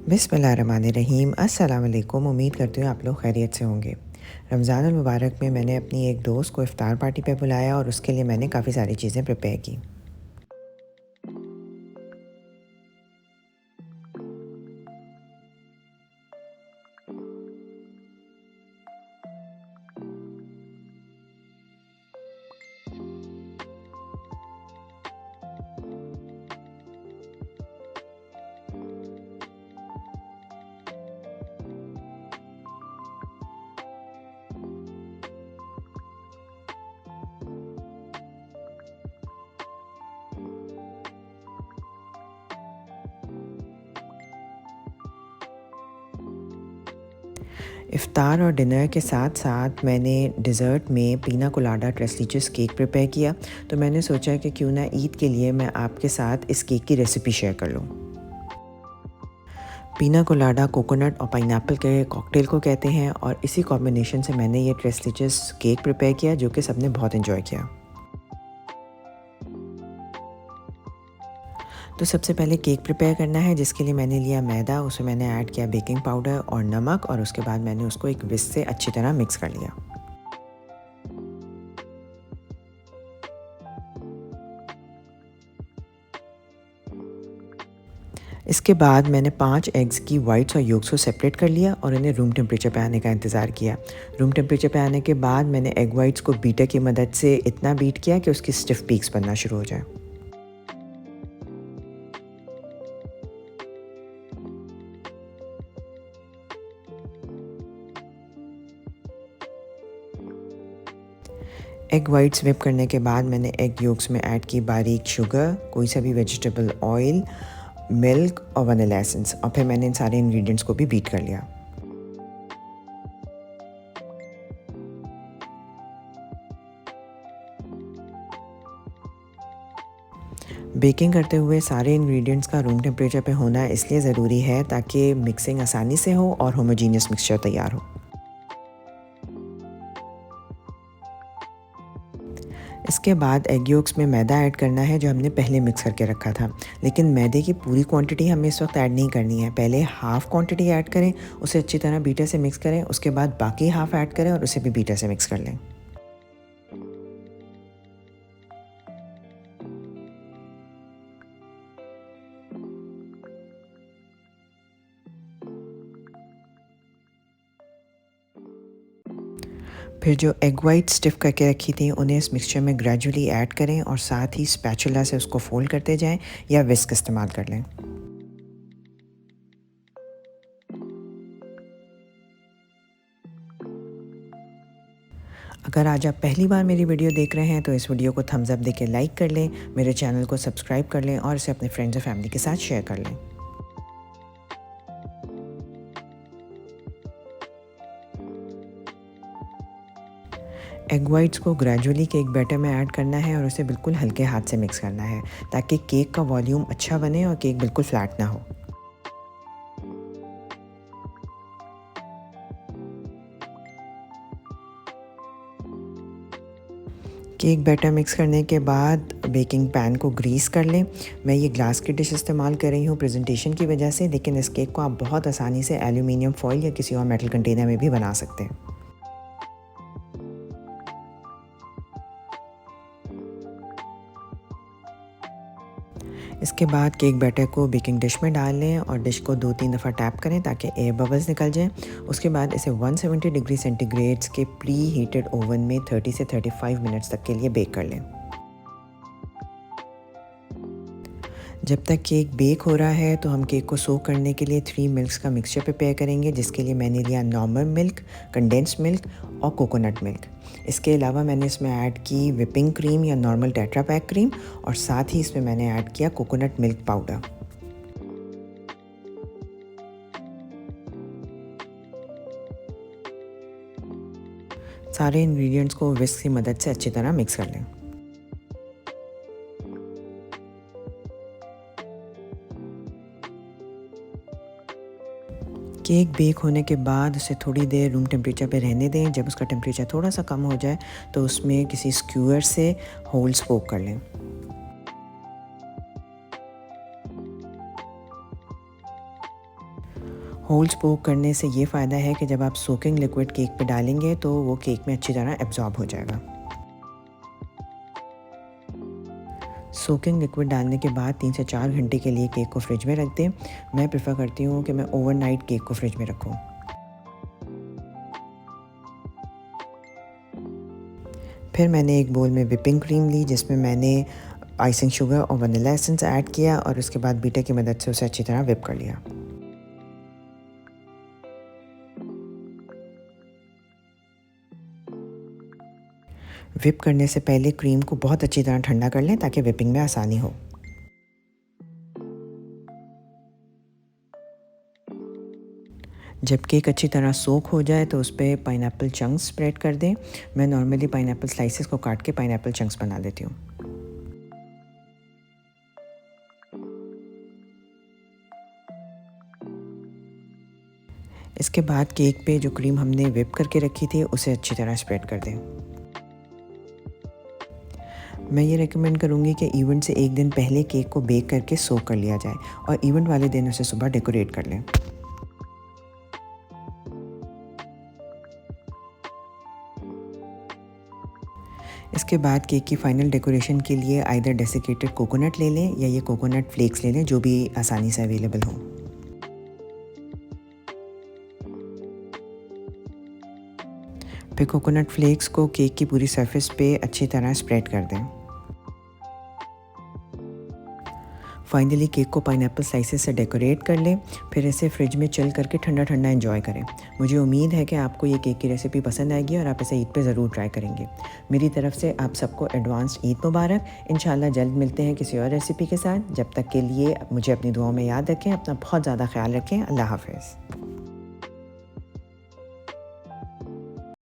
बिस्मिल्लाहिर्रहमानिर्रहीम। अस्सलाम वालेकुम। उम्मीद करती हूँ आप लोग खैरियत से होंगे। रमज़ानुल मुबारक में मैंने अपनी एक दोस्त को इफ़्तार पार्टी पे बुलाया और उसके लिए मैंने काफ़ी सारी चीज़ें प्रिपेयर की। इफ़्तार और डिनर के साथ-साथ मैंने डिज़र्ट में पीना colada trace leches cake prepare किया। तो मैंने सोचा कि क्यों ना ईद के लिए मैं आपके साथ इस केक की रेसिपी शेयर कर लूँ। पीना कोलाडा कोकोनट और पाइनएप्पल के कॉकटेल को कहते हैं और इसी कॉम्बिनेशन से मैंने ये ट्रेस लीचेस केक प्रिपेयर किया जो कि सबने बहुत एन्जॉय किया। तो सबसे पहले केक प्रिपेयर करना है, जिसके लिए मैंने लिया मैदा, उसमें मैंने ऐड किया बेकिंग पाउडर और नमक और उसके बाद मैंने उसको एक विस्क से अच्छी तरह मिक्स कर लिया। इसके बाद मैंने 5 एग्स की वाइट्स और योक्स को सेपरेट कर लिया और इन्हें रूम टेम्परेचर पे आने का इंतज़ार किया। रूम टेम्परेचर पे आने के बाद मैंने एग वाइट्स को बीटर की मदद से इतना बीट किया कि उसकी स्टिफ पीक्स बनना शुरू हो जाए। एग वाइट्स व्हिप करने के बाद मैंने एग योक्स में ऐड की बारीक शुगर, कोई सा भी वेजिटेबल ऑयल, मिल्क और वनीला एसेंस और फिर मैंने इन सारे इंग्रेडिएंट्स को भी बीट कर लिया। बेकिंग करते हुए सारे इंग्रेडिएंट्स का रूम टेम्परेचर पे होना इसलिए ज़रूरी है ताकि मिक्सिंग आसानी से हो और होमोजीनियस मिक्सचर तैयार हो। इसके बाद एग योक्स में मैदा ऐड करना है जो हमने पहले मिक्स करके रखा था, लेकिन मैदे की पूरी क्वांटिटी हमें इस वक्त ऐड नहीं करनी है। पहले हाफ़ क्वांटिटी ऐड करें, उसे अच्छी तरह बीटर से मिक्स करें, उसके बाद बाकी हाफ़ ऐड करें और उसे भी बीटर से मिक्स कर लें। फिर जो एग वाइट स्टिफ़ करके रखी थी उन्हें इस मिक्सचर में ग्रेजुअली ऐड करें और साथ ही स्पैचुला से उसको फोल्ड करते जाएं या विस्क इस्तेमाल कर लें। अगर आज आप पहली बार मेरी वीडियो देख रहे हैं तो इस वीडियो को थम्स अप देके लाइक कर लें, मेरे चैनल को सब्सक्राइब कर लें और इसे अपने फ्रेंड्स और फैमिली के साथ शेयर कर लें। एग वाइट्स को ग्रेजुअली केक बैटर में ऐड करना है और उसे बिल्कुल हल्के हाथ से मिक्स करना है ताकि केक का वॉल्यूम अच्छा बने और केक बिल्कुल फ्लैट ना हो। केक बैटर मिक्स करने के बाद बेकिंग पैन को ग्रीस कर लें। मैं ये ग्लास की डिश इस्तेमाल कर रही हूँ प्रेजेंटेशन की वजह से, लेकिन इस केक को आप बहुत आसानी से एल्यूमिनियम फॉइल या किसी और मेटल कंटेनर में भी बना सकते हैं। इसके बाद केक बैटर को बेकिंग डिश में डाल लें और डिश को 2-3 दफ़ा टैप करें ताकि एयर बबल्स निकल जाएं। उसके बाद इसे 170 डिग्री सेंटीग्रेड्स के प्री हीटेड ओवन में 30 से 35 मिनट्स तक के लिए बेक कर लें। जब तक केक बेक हो रहा है तो हम केक को सोक करने के लिए 3 मिल्क्स का मिक्सचर प्रिपेयर करेंगे, जिसके लिए मैंने लिया नॉर्मल मिल्क, कंडेंस्ड मिल्क और कोकोनट मिल्क। इसके अलावा मैंने इसमें ऐड की व्हिपिंग क्रीम या नॉर्मल टेट्रा पैक क्रीम और साथ ही इसमें मैंने ऐड किया कोकोनट मिल्क पाउडर। सारे इंग्रेडिएंट्स को विस्क की मदद से अच्छी तरह मिक्स कर लें। केक बेक होने के बाद उसे थोड़ी देर रूम टेम्परेचर पे रहने दें। जब उसका टेम्परेचर थोड़ा सा कम हो जाए तो उसमें किसी स्क्यूअर से होल्स पोक कर लें। होल्स पोक करने से ये फ़ायदा है कि जब आप सोकिंग लिक्विड केक पे डालेंगे तो वो केक में अच्छी तरह एब्ज़ॉर्ब हो जाएगा। सोकिंग लिक्विड डालने के बाद 3 से 4 घंटे के लिए केक को फ्रिज में रख दें। मैं प्रेफर करती हूँ कि मैं ओवरनाइट केक को फ्रिज में रखूँ। फिर मैंने एक बोल में व्हिपिंग क्रीम ली जिसमें मैंने आइसिंग शुगर और वनीला एसेंस ऐड किया और उसके बाद बीटर की मदद से उसे अच्छी तरह व्हिप कर लिया। व्हिप करने से पहले क्रीम को बहुत अच्छी तरह ठंडा कर लें ताकि व्हिपिंग में आसानी हो। जब केक अच्छी तरह सोक हो जाए तो उस पे पाइनएप्पल चंक्स स्प्रेड कर दें। मैं नॉर्मली पाइनएप्पल स्लाइसेस को काट के पाइनएप्पल चंक्स बना लेती हूँ। इसके बाद केक पे जो क्रीम हमने व्हिप करके रखी थी उसे अच्छी तरह स्प्रेड कर दें। मैं ये रेकमेंड करूँगी कि इवेंट से एक दिन पहले केक को बेक करके सोक कर लिया जाए और इवेंट वाले दिन उसे सुबह डेकोरेट कर लें। इसके बाद केक की फाइनल डेकोरेशन के लिए आइदर डेसिकेटेड कोकोनट ले लें या ये कोकोनट फ्लेक्स ले लें, जो भी आसानी से अवेलेबल हो। फिर कोकोनट फ्लेक्स को केक की पूरी सरफेस पे अच्छी तरह स्प्रेड कर दें। फाइनली केक को पाइनएप्पल स्लाइसेस से डेकोरेट कर लें। फिर इसे फ्रिज में चिल करके ठंडा ठंडा एंजॉय करें। मुझे उम्मीद है कि आपको ये केक की रेसिपी पसंद आएगी और आप इसे ईद पे ज़रूर ट्राई करेंगे। मेरी तरफ से आप सबको एडवांस्ड ईद मुबारक। इंशाल्लाह जल्द मिलते हैं किसी और रेसिपी के साथ। जब तक के लिए मुझे अपनी दुआओं में याद रखें, अपना बहुत ज़्यादा ख्याल रखें। अल्लाह हाफ़िज़।